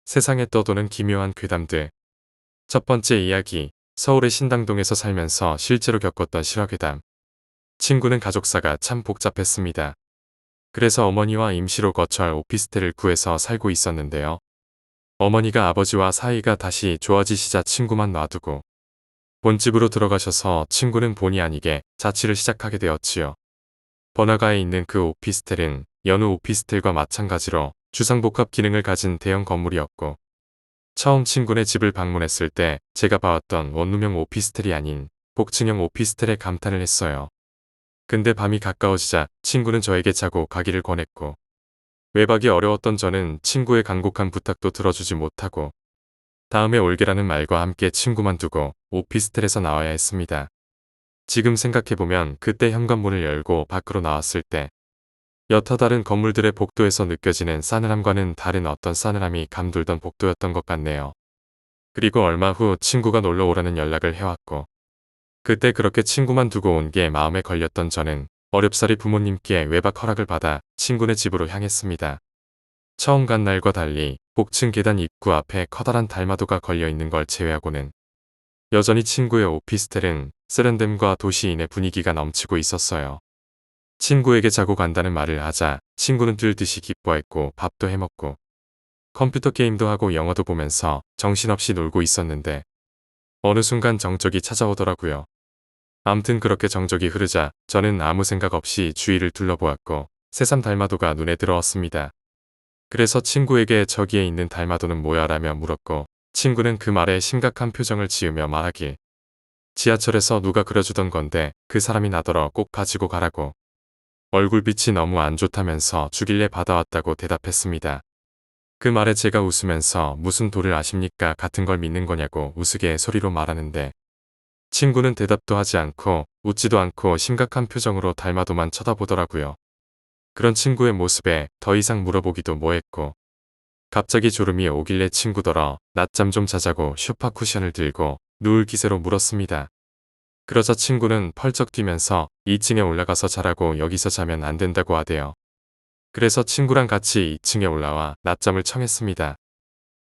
세상에 떠도는 기묘한 괴담들. 첫 번째 이야기, 서울의 신당동에서 살면서 실제로 겪었던 실화괴담. 친구는 가족사가 참 복잡했습니다. 그래서 어머니와 임시로 거처할 오피스텔을 구해서 살고 있었는데요. 어머니가 아버지와 사이가 다시 좋아지시자 친구만 놔두고 본집으로 들어가셔서 친구는 본의 아니게 자취를 시작하게 되었지요. 번화가에 있는 그 오피스텔은 여느 오피스텔과 마찬가지로 주상복합 기능을 가진 대형 건물이었고, 처음 친구네 집을 방문했을 때 제가 봐왔던 원룸형 오피스텔이 아닌 복층형 오피스텔에 감탄을 했어요. 근데 밤이 가까워지자 친구는 저에게 자고 가기를 권했고, 외박이 어려웠던 저는 친구의 간곡한 부탁도 들어주지 못하고 다음에 올게라는 말과 함께 친구만 두고 오피스텔에서 나와야 했습니다. 지금 생각해보면 그때 현관문을 열고 밖으로 나왔을 때 여타 다른 건물들의 복도에서 느껴지는 싸늘함과는 다른 어떤 싸늘함이 감돌던 복도였던 것 같네요. 그리고 얼마 후 친구가 놀러 오라는 연락을 해왔고, 그때 그렇게 친구만 두고 온 게 마음에 걸렸던 저는 어렵사리 부모님께 외박 허락을 받아 친구네 집으로 향했습니다. 처음 간 날과 달리 복층 계단 입구 앞에 커다란 달마도가 걸려있는 걸 제외하고는 여전히 친구의 오피스텔은 세련됨과 도시인의 분위기가 넘치고 있었어요. 친구에게 자고 간다는 말을 하자 친구는 들듯이 기뻐했고 밥도 해먹고 컴퓨터 게임도 하고 영화도 보면서 정신없이 놀고 있었는데 어느 순간 정적이 찾아오더라고요. 암튼 그렇게 정적이 흐르자 저는 아무 생각 없이 주위를 둘러보았고 새삼 달마도가 눈에 들어왔습니다. 그래서 친구에게 저기에 있는 달마도는 뭐야 라며 물었고, 친구는 그 말에 심각한 표정을 지으며 말하길, 지하철에서 누가 그려주던 건데 그 사람이 나더러 꼭 가지고 가라고. 얼굴빛이 너무 안 좋다면서 주길래 받아왔다고 대답했습니다. 그 말에 제가 웃으면서 무슨 도를 아십니까 같은 걸 믿는 거냐고 우스갯소리로 말하는데, 친구는 대답도 하지 않고 웃지도 않고 심각한 표정으로 달마도만 쳐다보더라고요. 그런 친구의 모습에 더 이상 물어보기도 뭐했고, 갑자기 졸음이 오길래 친구더러 낮잠 좀 자자고 소파 쿠션을 들고 누울 기세로 물었습니다. 그러자 친구는 펄쩍 뛰면서 2층에 올라가서 자라고 여기서 자면 안 된다고 하대요. 그래서 친구랑 같이 2층에 올라와 낮잠을 청했습니다.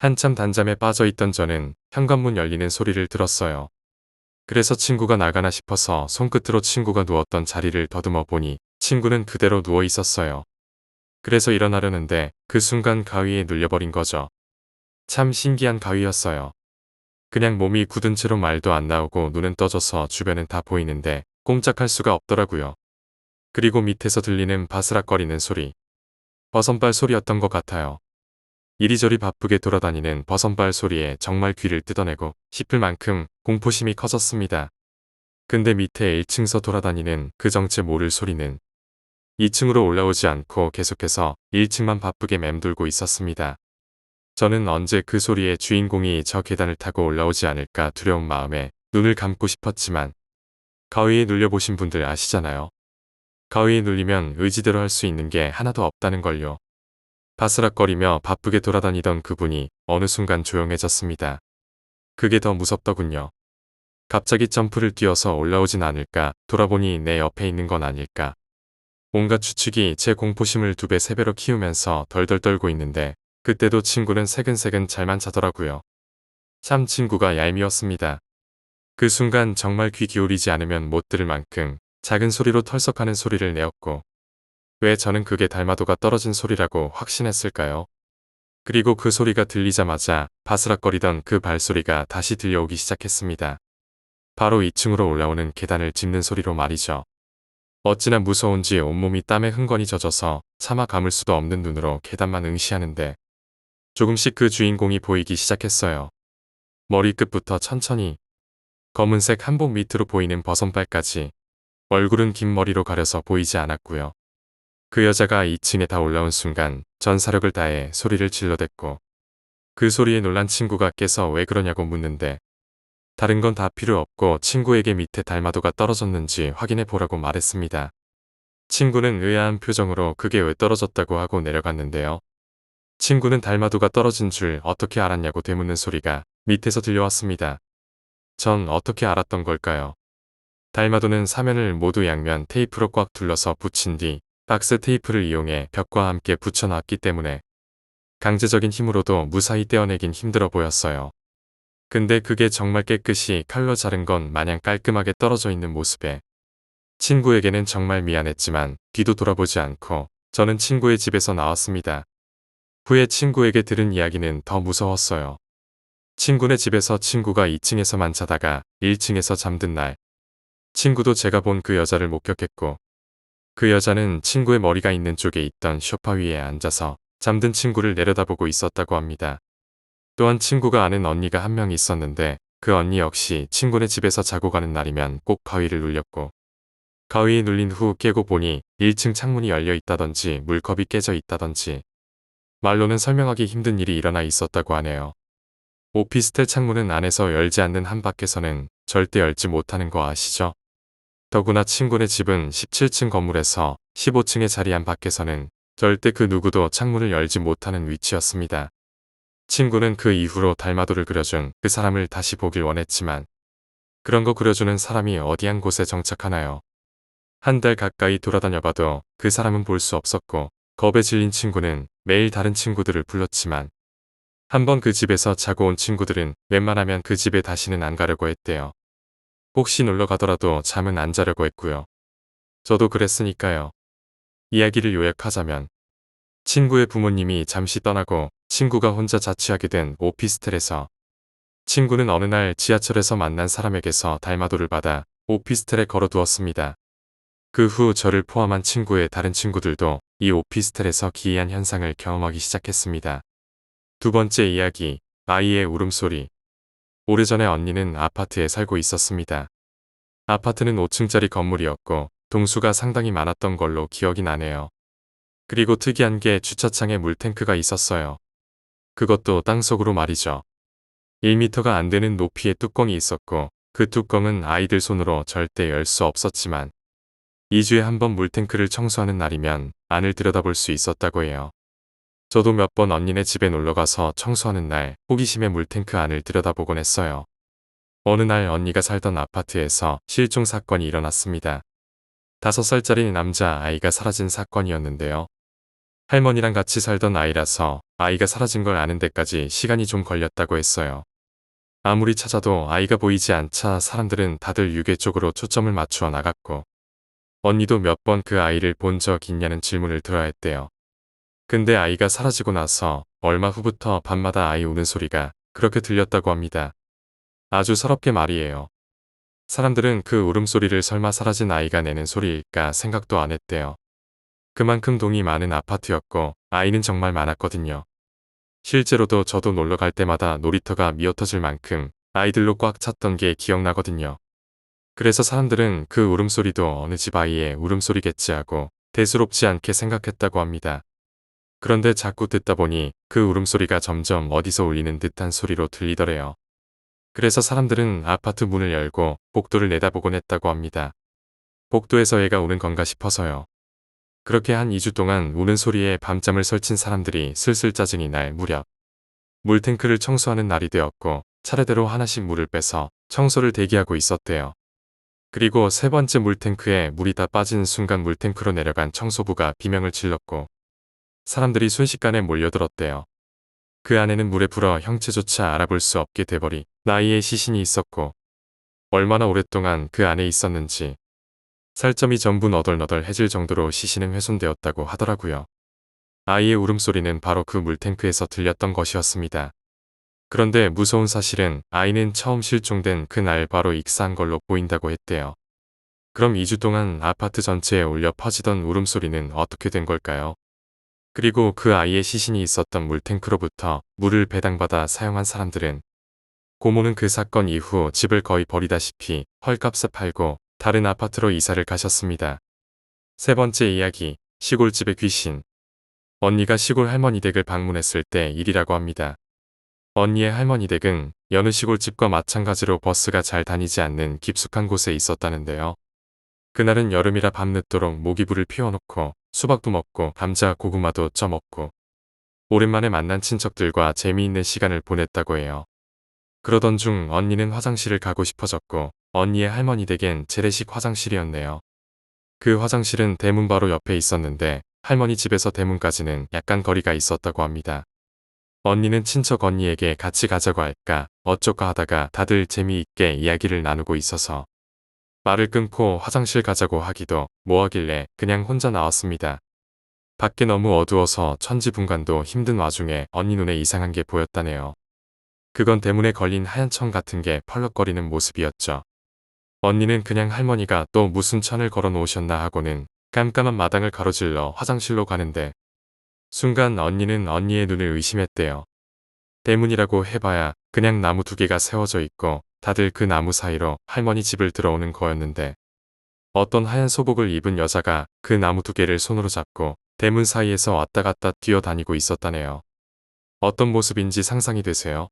한참 단잠에 빠져있던 저는 현관문 열리는 소리를 들었어요. 그래서 친구가 나가나 싶어서 손끝으로 친구가 누웠던 자리를 더듬어 보니 친구는 그대로 누워 있었어요. 그래서 일어나려는데 그 순간 가위에 눌려버린 거죠. 참 신기한 가위였어요. 그냥 몸이 굳은 채로 말도 안 나오고 눈은 떠져서 주변은 다 보이는데 꼼짝할 수가 없더라고요. 그리고 밑에서 들리는 바스락거리는 소리. 버선발 소리였던 것 같아요. 이리저리 바쁘게 돌아다니는 버선발 소리에 정말 귀를 뜯어내고 싶을 만큼 공포심이 커졌습니다. 근데 밑에 1층서 돌아다니는 그 정체 모를 소리는 2층으로 올라오지 않고 계속해서 1층만 바쁘게 맴돌고 있었습니다. 저는 언제 그 소리의 주인공이 저 계단을 타고 올라오지 않을까 두려운 마음에 눈을 감고 싶었지만, 가위에 눌려보신 분들 아시잖아요. 가위에 눌리면 의지대로 할 수 있는 게 하나도 없다는 걸요. 바스락거리며 바쁘게 돌아다니던 그분이 어느 순간 조용해졌습니다. 그게 더 무섭더군요. 갑자기 점프를 뛰어서 올라오진 않을까, 돌아보니 내 옆에 있는 건 아닐까. 온갖 추측이 제 공포심을 2배 3배로 키우면서 덜덜 떨고 있는데, 그때도 친구는 새근새근 잘만 자더라고요. 참 친구가 얄미웠습니다. 그 순간 정말 귀 기울이지 않으면 못 들을 만큼 작은 소리로 털썩하는 소리를 내었고, 왜 저는 그게 달마도가 떨어진 소리라고 확신했을까요? 그리고 그 소리가 들리자마자 바스락거리던 그 발소리가 다시 들려오기 시작했습니다. 바로 2층으로 올라오는 계단을 짚는 소리로 말이죠. 어찌나 무서운지 온몸이 땀에 흥건히 젖어서 차마 감을 수도 없는 눈으로 계단만 응시하는데, 조금씩 그 주인공이 보이기 시작했어요. 머리끝부터 천천히 검은색 한복 밑으로 보이는 버선발까지. 얼굴은 긴 머리로 가려서 보이지 않았고요. 그 여자가 2층에 다 올라온 순간 전 사력을 다해 소리를 질러댔고, 그 소리에 놀란 친구가 깨서 왜 그러냐고 묻는데, 다른 건 다 필요 없고 친구에게 밑에 달마도가 떨어졌는지 확인해 보라고 말했습니다. 친구는 의아한 표정으로 그게 왜 떨어졌다고 하고 내려갔는데요. 친구는 달마도가 떨어진 줄 어떻게 알았냐고 되묻는 소리가 밑에서 들려왔습니다. 전 어떻게 알았던 걸까요? 달마도는 사면을 모두 양면 테이프로 꽉 둘러서 붙인 뒤 박스 테이프를 이용해 벽과 함께 붙여놨기 때문에 강제적인 힘으로도 무사히 떼어내긴 힘들어 보였어요. 근데 그게 정말 깨끗이 칼로 자른 건 마냥 깔끔하게 떨어져 있는 모습에 친구에게는 정말 미안했지만 뒤도 돌아보지 않고 저는 친구의 집에서 나왔습니다. 후에 친구에게 들은 이야기는 더 무서웠어요. 친구네 집에서 친구가 2층에서만 자다가 1층에서 잠든 날, 친구도 제가 본 그 여자를 목격했고, 그 여자는 친구의 머리가 있는 쪽에 있던 소파 위에 앉아서 잠든 친구를 내려다보고 있었다고 합니다. 또한 친구가 아는 언니가 한 명 있었는데 그 언니 역시 친구네 집에서 자고 가는 날이면 꼭 가위를 눌렸고, 가위에 눌린 후 깨고 보니 1층 창문이 열려 있다던지 물컵이 깨져 있다던지 말로는 설명하기 힘든 일이 일어나 있었다고 하네요. 오피스텔 창문은 안에서 열지 않는 한 밖에서는 절대 열지 못하는 거 아시죠? 더구나 친구네 집은 17층 건물에서 15층에 자리한 밖에서는 절대 그 누구도 창문을 열지 못하는 위치였습니다. 친구는 그 이후로 달마도를 그려준 그 사람을 다시 보길 원했지만 그런 거 그려주는 사람이 어디 한 곳에 정착하나요? 한 달 가까이 돌아다녀봐도 그 사람은 볼 수 없었고 겁에 질린 친구는 매일 다른 친구들을 불렀지만 한번 그 집에서 자고 온 친구들은 웬만하면 그 집에 다시는 안 가려고 했대요. 혹시 놀러 가더라도 잠은 안 자려고 했고요. 저도 그랬으니까요. 이야기를 요약하자면 친구의 부모님이 잠시 떠나고 친구가 혼자 자취하게 된 오피스텔에서 친구는 어느 날 지하철에서 만난 사람에게서 달마도를 받아 오피스텔에 걸어두었습니다. 그 후 저를 포함한 친구의 다른 친구들도 이 오피스텔에서 기이한 현상을 경험하기 시작했습니다. 두 번째 이야기, 아이의 울음소리. 오래전에 언니는 아파트에 살고 있었습니다. 아파트는 5층짜리 건물이었고 동수가 상당히 많았던 걸로 기억이 나네요. 그리고 특이한 게 주차장에 물탱크가 있었어요. 그것도 땅속으로 말이죠. 1m가 안 되는 높이의 뚜껑이 있었고 그 뚜껑은 아이들 손으로 절대 열 수 없었지만 2주에 한 번 물탱크를 청소하는 날이면 안을 들여다볼 수 있었다고 해요. 저도 몇 번 언니네 집에 놀러가서 청소하는 날 호기심에 물탱크 안을 들여다보곤 했어요. 어느 날 언니가 살던 아파트에서 실종 사건이 일어났습니다. 5살짜리 남자 아이가 사라진 사건이었는데요. 할머니랑 같이 살던 아이라서 아이가 사라진 걸 아는 데까지 시간이 좀 걸렸다고 했어요. 아무리 찾아도 아이가 보이지 않자 사람들은 다들 유괴 쪽으로 초점을 맞추어 나갔고 언니도 몇 번 그 아이를 본 적 있냐는 질문을 들어야 했대요. 근데 아이가 사라지고 나서 얼마 후부터 밤마다 아이 우는 소리가 그렇게 들렸다고 합니다. 아주 서럽게 말이에요. 사람들은 그 울음소리를 설마 사라진 아이가 내는 소리일까 생각도 안 했대요. 그만큼 동이 많은 아파트였고 아이는 정말 많았거든요. 실제로도 저도 놀러 갈 때마다 놀이터가 미어터질 만큼 아이들로 꽉 찼던 게 기억나거든요. 그래서 사람들은 그 울음소리도 어느 집 아이의 울음소리겠지 하고 대수롭지 않게 생각했다고 합니다. 그런데 자꾸 듣다 보니 그 울음소리가 점점 어디서 울리는 듯한 소리로 들리더래요. 그래서 사람들은 아파트 문을 열고 복도를 내다보곤 했다고 합니다. 복도에서 애가 우는 건가 싶어서요. 그렇게 한 2주 동안 우는 소리에 밤잠을 설친 사람들이 슬슬 짜증이 날 무렵 물탱크를 청소하는 날이 되었고 차례대로 하나씩 물을 빼서 청소를 대기하고 있었대요. 그리고 세 번째 물탱크에 물이 다 빠진 순간 물탱크로 내려간 청소부가 비명을 질렀고 사람들이 순식간에 몰려들었대요. 그 안에는 물에 불어 형체조차 알아볼 수 없게 돼버린 아이의 시신이 있었고 얼마나 오랫동안 그 안에 있었는지 살점이 전부 너덜너덜해질 정도로 시신은 훼손되었다고 하더라고요. 아이의 울음소리는 바로 그 물탱크에서 들렸던 것이었습니다. 그런데 무서운 사실은 아이는 처음 실종된 그날 바로 익사한 걸로 보인다고 했대요. 그럼 2주 동안 아파트 전체에 울려 퍼지던 울음소리는 어떻게 된 걸까요? 그리고 그 아이의 시신이 있었던 물탱크로부터 물을 배당받아 사용한 사람들은 고모는 그 사건 이후 집을 거의 버리다시피 헐값에 팔고 다른 아파트로 이사를 가셨습니다. 세 번째 이야기, 시골집의 귀신. 언니가 시골 할머니 댁을 방문했을 때 일이라고 합니다. 언니의 할머니 댁은 여느 시골집과 마찬가지로 버스가 잘 다니지 않는 깊숙한 곳에 있었다는데요. 그날은 여름이라 밤늦도록 모기불을 피워놓고 수박도 먹고 감자 고구마도 쪄먹고 오랜만에 만난 친척들과 재미있는 시간을 보냈다고 해요. 그러던 중 언니는 화장실을 가고 싶어졌고 언니의 할머니 댁엔 재래식 화장실이었네요. 그 화장실은 대문 바로 옆에 있었는데 할머니 집에서 대문까지는 약간 거리가 있었다고 합니다. 언니는 친척 언니에게 같이 가자고 할까 어쩔까 하다가 다들 재미있게 이야기를 나누고 있어서 말을 끊고 화장실 가자고 하기도 뭐하길래 그냥 혼자 나왔습니다. 밖에 너무 어두워서 천지분간도 힘든 와중에 언니 눈에 이상한 게 보였다네요. 그건 대문에 걸린 하얀 천 같은 게 펄럭거리는 모습이었죠. 언니는 그냥 할머니가 또 무슨 천을 걸어 놓으셨나 하고는 깜깜한 마당을 가로질러 화장실로 가는데 순간 언니는 언니의 눈을 의심했대요. 대문이라고 해봐야 그냥 나무 2개가 세워져 있고 다들 그 나무 사이로 할머니 집을 들어오는 거였는데 어떤 하얀 소복을 입은 여자가 그 나무 2개를 손으로 잡고 대문 사이에서 왔다 갔다 뛰어다니고 있었다네요. 어떤 모습인지 상상이 되세요?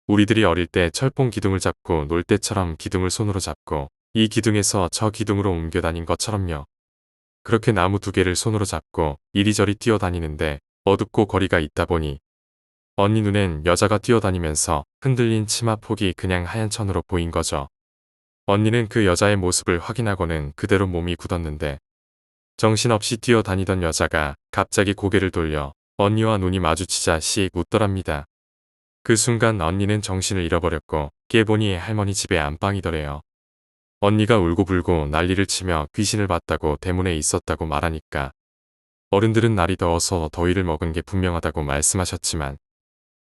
우리들이 어릴 때 철봉 기둥을 잡고 놀 때처럼 기둥을 손으로 잡고 이 기둥에서 저 기둥으로 옮겨 다닌 것처럼요. 그렇게 나무 2개를 손으로 잡고 이리저리 뛰어다니는데 어둡고 거리가 있다 보니 언니 눈엔 여자가 뛰어다니면서 흔들린 치마 폭이 그냥 하얀 천으로 보인 거죠. 언니는 그 여자의 모습을 확인하고는 그대로 몸이 굳었는데 정신없이 뛰어다니던 여자가 갑자기 고개를 돌려 언니와 눈이 마주치자 씩 웃더랍니다. 그 순간 언니는 정신을 잃어버렸고 깨보니 할머니 집의 안방이더래요. 언니가 울고불고 난리를 치며 귀신을 봤다고 대문에 있었다고 말하니까 어른들은 날이 더워서 더위를 먹은 게 분명하다고 말씀하셨지만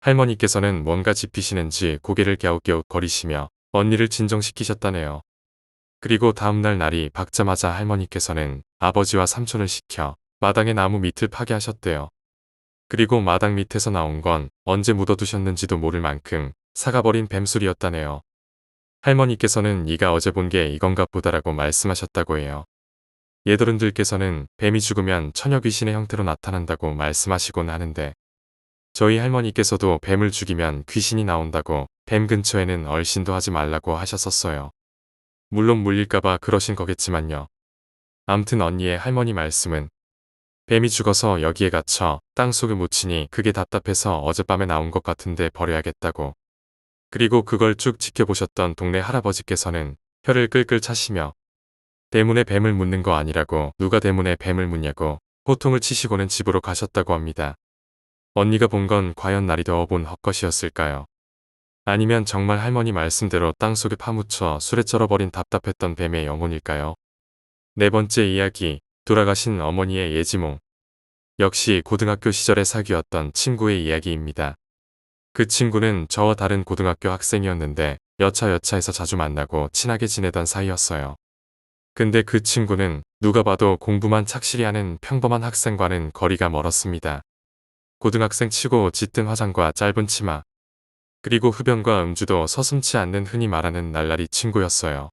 할머니께서는 뭔가 짚히시는지 고개를 갸웃갸웃 거리시며 언니를 진정시키셨다네요. 그리고 다음날 날이 밝자마자 할머니께서는 아버지와 삼촌을 시켜 마당의 나무 밑을 파괴하셨대요. 그리고 마당 밑에서 나온 건 언제 묻어두셨는지도 모를 만큼 사가버린 뱀술이었다네요. 할머니께서는 네가 어제 본 게 이건가 보다라고 말씀하셨다고 해요. 예더른들께서는 뱀이 죽으면 처녀 귀신의 형태로 나타난다고 말씀하시곤 하는데 저희 할머니께서도 뱀을 죽이면 귀신이 나온다고 뱀 근처에는 얼씬도 하지 말라고 하셨었어요. 물론 물릴까봐 그러신 거겠지만요. 암튼 언니의 할머니 말씀은 뱀이 죽어서 여기에 갇혀 땅속에 묻히니 그게 답답해서 어젯밤에 나온 것 같은데 버려야겠다고. 그리고 그걸 쭉 지켜보셨던 동네 할아버지께서는 혀를 끌끌 차시며 대문에 뱀을 묻는 거 아니라고 누가 대문에 뱀을 묻냐고 호통을 치시고는 집으로 가셨다고 합니다. 언니가 본 건 과연 날이 더워본 헛것이었을까요? 아니면 정말 할머니 말씀대로 땅속에 파묻혀 술에 쩔어버린 답답했던 뱀의 영혼일까요? 4번째 이야기, 돌아가신 어머니의 예지몽. 역시 고등학교 시절의 사귀었던 친구의 이야기입니다. 그 친구는 저와 다른 고등학교 학생이었는데 여차여차해서 자주 만나고 친하게 지내던 사이였어요. 근데 그 친구는 누가 봐도 공부만 착실히 하는 평범한 학생과는 거리가 멀었습니다. 고등학생 치고 짙은 화장과 짧은 치마, 그리고 흡연과 음주도 서슴지 않는 흔히 말하는 날라리 친구였어요.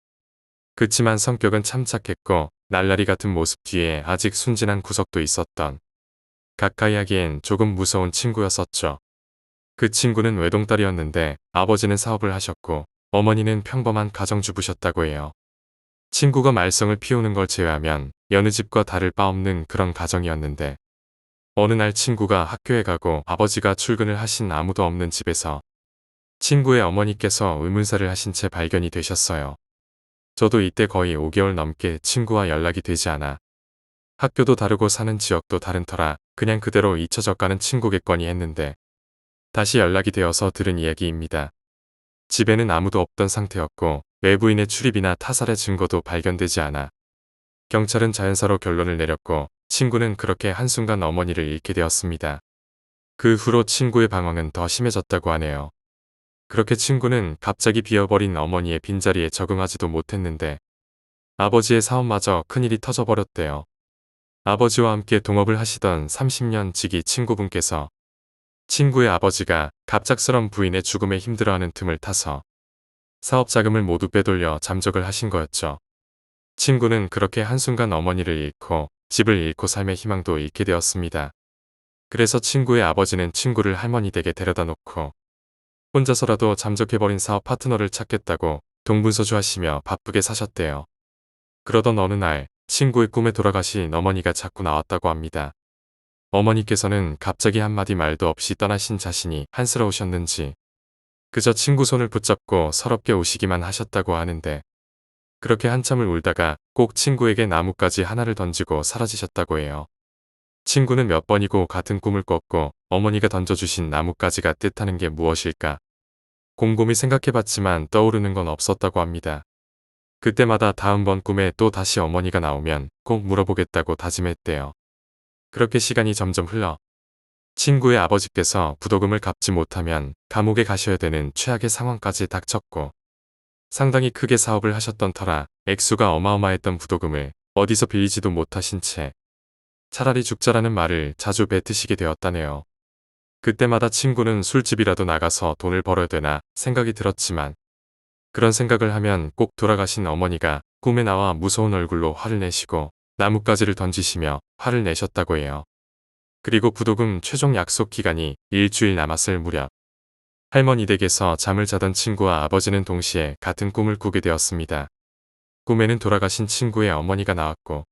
그치만 성격은 참 착했고 날라리 같은 모습 뒤에 아직 순진한 구석도 있었던 가까이 하기엔 조금 무서운 친구였었죠. 그 친구는 외동딸이었는데 아버지는 사업을 하셨고 어머니는 평범한 가정주부셨다고 해요. 친구가 말썽을 피우는 걸 제외하면 여느 집과 다를 바 없는 그런 가정이었는데 어느 날 친구가 학교에 가고 아버지가 출근을 하신 아무도 없는 집에서 친구의 어머니께서 의문사를 하신 채 발견이 되셨어요. 저도 이때 거의 5개월 넘게 친구와 연락이 되지 않아 학교도 다르고 사는 지역도 다른 터라 그냥 그대로 잊혀져가는 친구겠거니 했는데 다시 연락이 되어서 들은 이야기입니다. 집에는 아무도 없던 상태였고 외부인의 출입이나 타살의 증거도 발견되지 않아 경찰은 자연사로 결론을 내렸고 친구는 그렇게 한순간 어머니를 잃게 되었습니다. 그 후로 친구의 방황은 더 심해졌다고 하네요. 그렇게 친구는 갑자기 비어버린 어머니의 빈자리에 적응하지도 못했는데 아버지의 사업마저 큰일이 터져버렸대요. 아버지와 함께 동업을 하시던 30년 지기 친구분께서 친구의 아버지가 갑작스런 부인의 죽음에 힘들어하는 틈을 타서 사업 자금을 모두 빼돌려 잠적을 하신 거였죠. 친구는 그렇게 한순간 어머니를 잃고 집을 잃고 삶의 희망도 잃게 되었습니다. 그래서 친구의 아버지는 친구를 할머니 댁에 데려다 놓고 혼자서라도 잠적해버린 사업 파트너를 찾겠다고 동분서주하시며 바쁘게 사셨대요. 그러던 어느 날 친구의 꿈에 돌아가신 어머니가 자꾸 나왔다고 합니다. 어머니께서는 갑자기 한마디 말도 없이 떠나신 자신이 한스러우셨는지 그저 친구 손을 붙잡고 서럽게 우시기만 하셨다고 하는데 그렇게 한참을 울다가 꼭 친구에게 나뭇가지 하나를 던지고 사라지셨다고 해요. 친구는 몇 번이고 같은 꿈을 꿨고 어머니가 던져주신 나뭇가지가 뜻하는 게 무엇일까? 곰곰이 생각해봤지만 떠오르는 건 없었다고 합니다. 그때마다 다음번 꿈에 또 다시 어머니가 나오면 꼭 물어보겠다고 다짐했대요. 그렇게 시간이 점점 흘러 친구의 아버지께서 부도금을 갚지 못하면 감옥에 가셔야 되는 최악의 상황까지 닥쳤고 상당히 크게 사업을 하셨던 터라 액수가 어마어마했던 부도금을 어디서 빌리지도 못하신 채 차라리 죽자라는 말을 자주 뱉으시게 되었다네요. 그때마다 친구는 술집이라도 나가서 돈을 벌어야 되나 생각이 들었지만 그런 생각을 하면 꼭 돌아가신 어머니가 꿈에 나와 무서운 얼굴로 화를 내시고 나뭇가지를 던지시며 화를 내셨다고 해요. 그리고 부도금 최종 약속 기간이 일주일 남았을 무렵 할머니 댁에서 잠을 자던 친구와 아버지는 동시에 같은 꿈을 꾸게 되었습니다. 꿈에는 돌아가신 친구의 어머니가 나왔고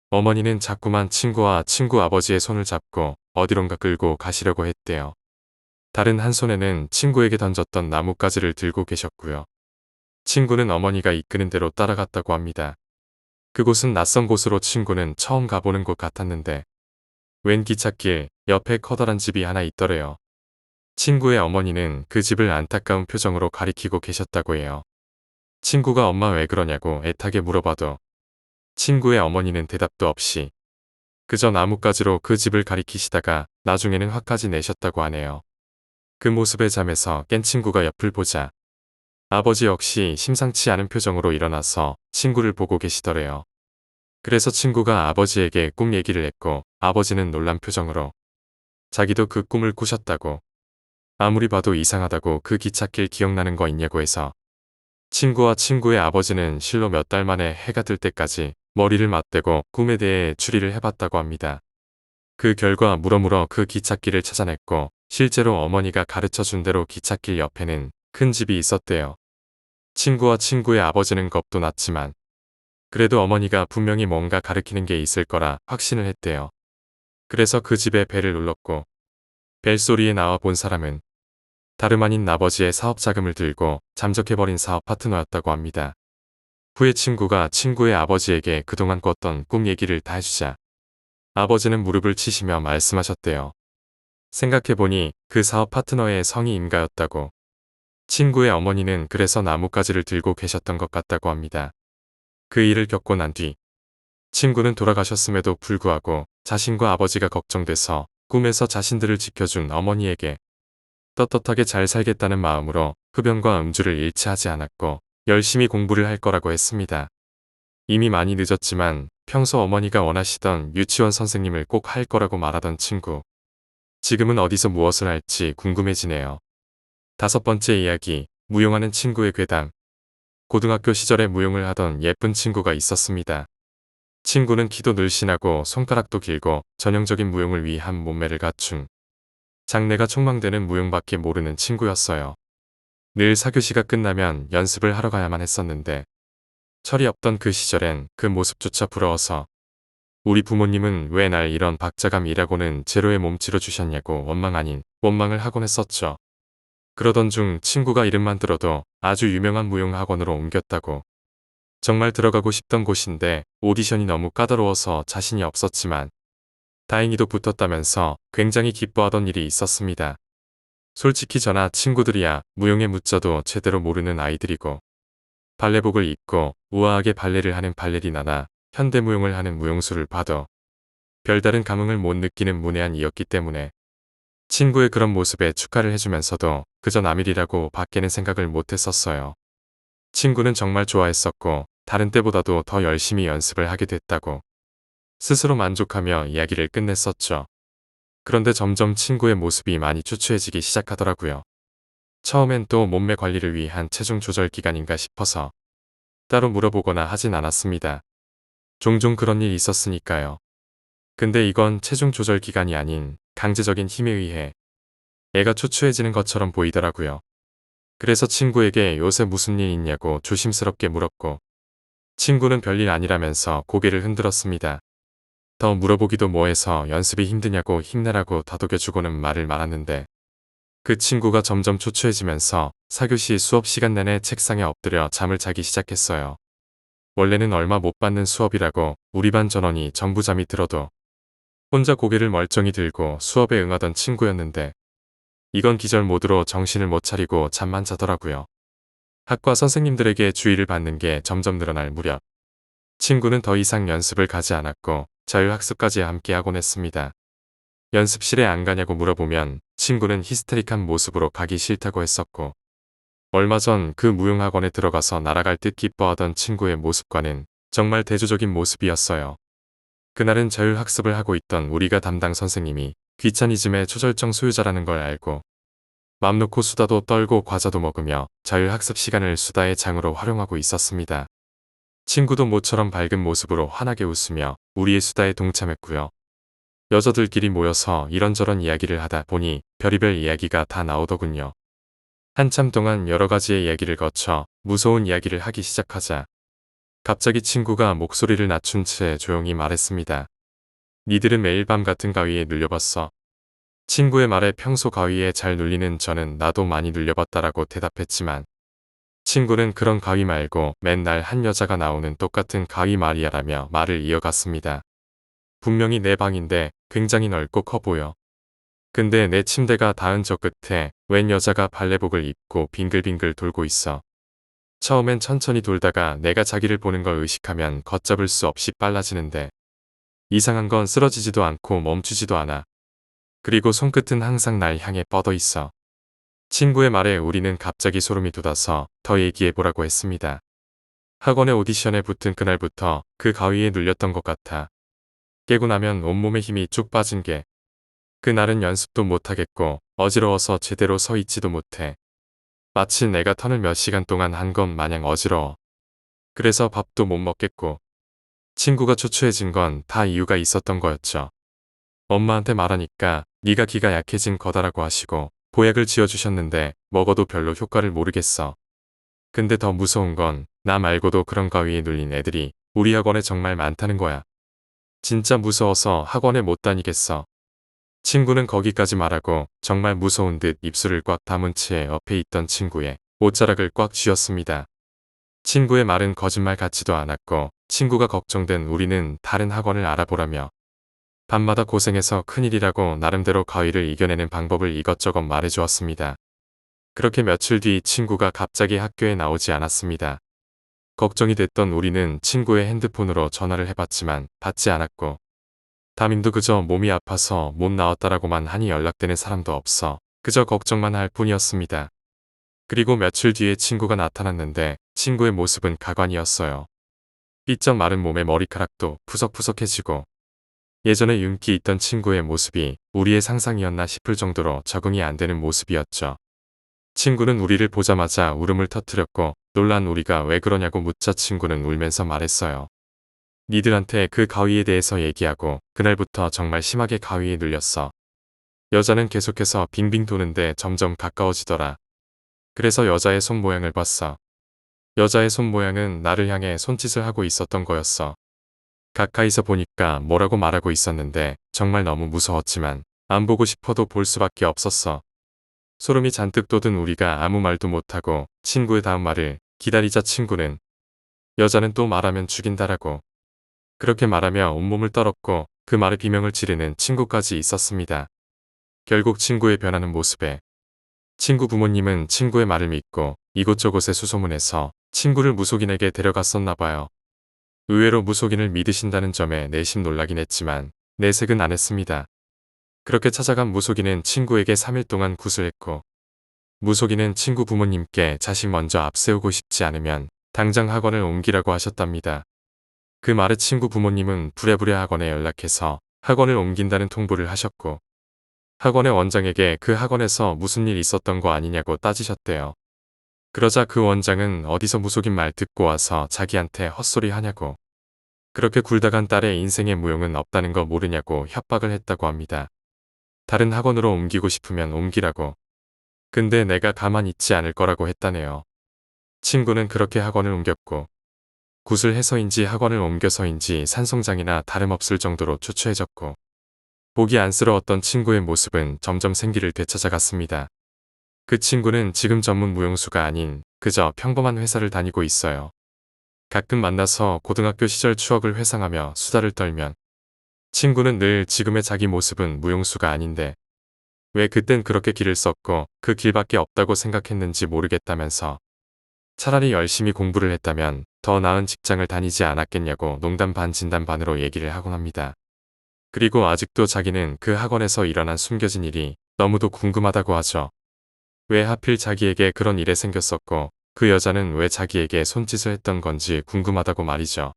어머니는 자꾸만 친구와 친구 아버지의 손을 잡고 어디론가 끌고 가시려고 했대요. 다른 한 손에는 친구에게 던졌던 나뭇가지를 들고 계셨고요. 친구는 어머니가 이끄는 대로 따라갔다고 합니다. 그곳은 낯선 곳으로 친구는 처음 가보는 곳 같았는데 웬 기찻길 옆에 커다란 집이 하나 있더래요. 친구의 어머니는 그 집을 안타까운 표정으로 가리키고 계셨다고 해요. 친구가 엄마 왜 그러냐고 애타게 물어봐도 친구의 어머니는 대답도 없이 그저 나뭇가지로 그 집을 가리키시다가 나중에는 화까지 내셨다고 하네요. 그 모습에 잠에서 깬 친구가 옆을 보자 아버지 역시 심상치 않은 표정으로 일어나서 친구를 보고 계시더래요. 그래서 친구가 아버지에게 꿈 얘기를 했고 아버지는 놀란 표정으로 자기도 그 꿈을 꾸셨다고 아무리 봐도 이상하다고 그 기찻길 기억나는 거 있냐고 해서 친구와 친구의 아버지는 실로 몇 달 만에 해가 뜰 때까지 머리를 맞대고 꿈에 대해 추리를 해봤다고 합니다. 그 결과 물어물어 그 기찻길을 찾아냈고 실제로 어머니가 가르쳐준 대로 기찻길 옆에는 큰 집이 있었대요. 친구와 친구의 아버지는 겁도 났지만 그래도 어머니가 분명히 뭔가 가르치는 게 있을 거라 확신을 했대요. 그래서 그 집에 벨을 눌렀고 벨소리에 나와 본 사람은 다름 아닌 아버지의 사업 자금을 들고 잠적해버린 사업 파트너였다고 합니다. 후에 친구가 친구의 아버지에게 그동안 꿨던 꿈 얘기를 다 해주자 아버지는 무릎을 치시며 말씀하셨대요. 생각해보니 그 사업 파트너의 성이 임가였다고. 친구의 어머니는 그래서 나뭇가지를 들고 계셨던 것 같다고 합니다. 그 일을 겪고 난 뒤 친구는 돌아가셨음에도 불구하고 자신과 아버지가 걱정돼서 꿈에서 자신들을 지켜준 어머니에게 떳떳하게 잘 살겠다는 마음으로 흡연과 음주를 잃지 하지 않았고 열심히 공부를 할 거라고 했습니다. 이미 많이 늦었지만 평소 어머니가 원하시던 유치원 선생님을 꼭 할 거라고 말하던 친구. 지금은 어디서 무엇을 할지 궁금해지네요. 5번째 이야기, 무용하는 친구의 괴담. 고등학교 시절에 무용을 하던 예쁜 친구가 있었습니다. 친구는 키도 늘씬하고 손가락도 길고 전형적인 무용을 위한 몸매를 갖춘 장래가 촉망되는 무용밖에 모르는 친구였어요. 늘 4교시가 끝나면 연습을 하러 가야만 했었는데 철이 없던 그 시절엔 그 모습조차 부러워서 우리 부모님은 왜 날 이런 박자감 일하고는 제로에 몸치러 주셨냐고 원망 아닌 원망을 하곤 했었죠. 그러던 중 친구가 이름만 들어도 아주 유명한 무용학원으로 옮겼다고. 정말 들어가고 싶던 곳인데 오디션이 너무 까다로워서 자신이 없었지만 다행히도 붙었다면서 굉장히 기뻐하던 일이 있었습니다. 솔직히 저나 친구들이야 무용에 묻져도 제대로 모르는 아이들이고 발레복을 입고 우아하게 발레를 하는 발레리나나 현대무용을 하는 무용수를 봐도 별다른 감흥을 못 느끼는 문외한 이였기 때문에 친구의 그런 모습에 축하를 해주면서도 그저 남일이라고 밖에는 생각을 못했었어요. 친구는 정말 좋아했었고 다른 때보다도 더 열심히 연습을 하게 됐다고 스스로 만족하며 이야기를 끝냈었죠. 그런데 점점 친구의 모습이 많이 추추해지기 시작하더라고요. 처음엔 또 몸매 관리를 위한 체중 조절 기간인가 싶어서 따로 물어보거나 하진 않았습니다. 종종 그런 일이 있었으니까요. 근데 이건 체중 조절 기간이 아닌 강제적인 힘에 의해 애가 추추해지는 것처럼 보이더라고요. 그래서 친구에게 요새 무슨 일 있냐고 조심스럽게 물었고 친구는 별일 아니라면서 고개를 흔들었습니다. 더 물어보기도 뭐해서 연습이 힘드냐고 힘내라고 다독여주고는 말을 말았는데 그 친구가 점점 초췌해지면서 4교시 수업 시간 내내 책상에 엎드려 잠을 자기 시작했어요. 원래는 얼마 못 받는 수업이라고 우리 반 전원이 전부 잠이 들어도 혼자 고개를 멀쩡히 들고 수업에 응하던 친구였는데 이건 기절 모드로 정신을 못 차리고 잠만 자더라고요. 학과 선생님들에게 주의를 받는 게 점점 늘어날 무렵 친구는 더 이상 연습을 가지 않았고 자율학습까지 함께하곤 했습니다. 연습실에 안 가냐고 물어보면 친구는 히스테릭한 모습으로 가기 싫다고 했었고 얼마 전 그 무용학원에 들어가서 날아갈 듯 기뻐하던 친구의 모습과는 정말 대조적인 모습이었어요. 그날은 자율학습을 하고 있던 우리가 담당 선생님이 귀차니즘의 초절정 소유자라는 걸 알고 맘 놓고 수다도 떨고 과자도 먹으며 자율학습 시간을 수다의 장으로 활용하고 있었습니다. 친구도 모처럼 밝은 모습으로 환하게 웃으며 우리의 수다에 동참했고요. 여자들끼리 모여서 이런저런 이야기를 하다 보니 별의별 이야기가 다 나오더군요. 한참 동안 여러 가지의 얘기를 거쳐 무서운 이야기를 하기 시작하자 갑자기 친구가 목소리를 낮춘 채 조용히 말했습니다. 니들은 매일 밤 같은 가위에 눌려봤어. 친구의 말에 평소 가위에 잘 눌리는 저는 나도 많이 눌려봤다라고 대답했지만 친구는 그런 가위 말고 맨날 한 여자가 나오는 똑같은 가위 말이야라며 말을 이어갔습니다. 분명히 내 방인데 굉장히 넓고 커 보여. 근데 내 침대가 닿은 저 끝에 웬 여자가 발레복을 입고 빙글빙글 돌고 있어. 처음엔 천천히 돌다가 내가 자기를 보는 걸 의식하면 걷잡을 수 없이 빨라지는데 이상한 건 쓰러지지도 않고 멈추지도 않아. 그리고 손끝은 항상 날 향해 뻗어 있어. 친구의 말에 우리는 갑자기 소름이 돋아서 더 얘기해보라고 했습니다. 학원의 오디션에 붙은 그날부터 그 가위에 눌렸던 것 같아. 깨고 나면 온몸에 힘이 쭉 빠진 게 그날은 연습도 못하겠고 어지러워서 제대로 서 있지도 못해. 마치 내가 턴을 몇 시간 동안 한 것 마냥 어지러워. 그래서 밥도 못 먹겠고. 친구가 초췌해진 건 다 이유가 있었던 거였죠. 엄마한테 말하니까 네가 기가 약해진 거다라고 하시고 보약을 지어주셨는데 먹어도 별로 효과를 모르겠어. 근데 더 무서운 건 나 말고도 그런 가위에 눌린 애들이 우리 학원에 정말 많다는 거야. 진짜 무서워서 학원에 못 다니겠어. 친구는 거기까지 말하고 정말 무서운 듯 입술을 꽉 다문 채 옆에 있던 친구의 옷자락을 꽉 쥐었습니다. 친구의 말은 거짓말 같지도 않았고 친구가 걱정된 우리는 다른 학원을 알아보라며 밤마다 고생해서 큰일이라고 나름대로 가위를 이겨내는 방법을 이것저것 말해주었습니다. 그렇게 며칠 뒤 친구가 갑자기 학교에 나오지 않았습니다. 걱정이 됐던 우리는 친구의 핸드폰으로 전화를 해봤지만 받지 않았고 담임도 그저 몸이 아파서 못 나왔다라고만 하니 연락되는 사람도 없어 그저 걱정만 할 뿐이었습니다. 그리고 며칠 뒤에 친구가 나타났는데 친구의 모습은 가관이었어요. 삐쩍 마른 몸에 머리카락도 푸석푸석해지고 예전에 윤기 있던 친구의 모습이 우리의 상상이었나 싶을 정도로 적응이 안 되는 모습이었죠. 친구는 우리를 보자마자 울음을 터뜨렸고 놀란 우리가 왜 그러냐고 묻자 친구는 울면서 말했어요. 니들한테 그 가위에 대해서 얘기하고 그날부터 정말 심하게 가위에 눌렸어. 여자는 계속해서 빙빙 도는데 점점 가까워지더라. 그래서 여자의 손 모양을 봤어. 여자의 손 모양은 나를 향해 손짓을 하고 있었던 거였어. 가까이서 보니까 뭐라고 말하고 있었는데 정말 너무 무서웠지만 안 보고 싶어도 볼 수밖에 없었어. 소름이 잔뜩 돋은 우리가 아무 말도 못하고 친구의 다음 말을 기다리자 친구는 여자는 또 말하면 죽인다라고 그렇게 말하며 온몸을 떨었고 그 말에 비명을 지르는 친구까지 있었습니다. 결국 친구의 변하는 모습에 친구 부모님은 친구의 말을 믿고 이곳저곳에 수소문해서 친구를 무속인에게 데려갔었나 봐요. 의외로 무속인을 믿으신다는 점에 내심 놀라긴 했지만 내색은 안 했습니다. 그렇게 찾아간 무속인은 친구에게 3일 동안 구술했고 무속인은 친구 부모님께 자식 먼저 앞세우고 싶지 않으면 당장 학원을 옮기라고 하셨답니다. 그 말에 친구 부모님은 부랴부랴 학원에 연락해서 학원을 옮긴다는 통보를 하셨고 학원의 원장에게 그 학원에서 무슨 일 있었던 거 아니냐고 따지셨대요. 그러자 그 원장은 어디서 무속인 말 듣고 와서 자기한테 헛소리 하냐고 그렇게 굴다간 딸의 인생의 무용은 없다는 거 모르냐고 협박을 했다고 합니다. 다른 학원으로 옮기고 싶으면 옮기라고. 근데 내가 가만히 있지 않을 거라고 했다네요. 친구는 그렇게 학원을 옮겼고 구슬해서인지 학원을 옮겨서인지 산송장이나 다름없을 정도로 초췌해졌고 보기 안쓰러웠던 친구의 모습은 점점 생기를 되찾아갔습니다. 그 친구는 지금 전문 무용수가 아닌 그저 평범한 회사를 다니고 있어요. 가끔 만나서 고등학교 시절 추억을 회상하며 수다를 떨면 친구는 늘 지금의 자기 모습은 무용수가 아닌데 왜 그땐 그렇게 길을 썼고 그 길밖에 없다고 생각했는지 모르겠다면서 차라리 열심히 공부를 했다면 더 나은 직장을 다니지 않았겠냐고 농담 반 진담 반으로 얘기를 하곤 합니다. 그리고 아직도 자기는 그 학원에서 일어난 숨겨진 일이 너무도 궁금하다고 하죠. 왜 하필 자기에게 그런 일이 생겼었고 그 여자는 왜 자기에게 손짓을 했던 건지 궁금하다고 말이죠.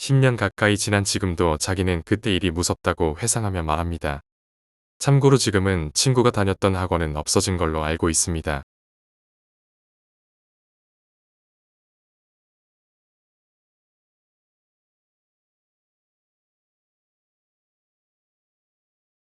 10년 가까이 지난 지금도 자기는 그때 일이 무섭다고 회상하며 말합니다. 참고로 지금은 친구가 다녔던 학원은 없어진 걸로 알고 있습니다.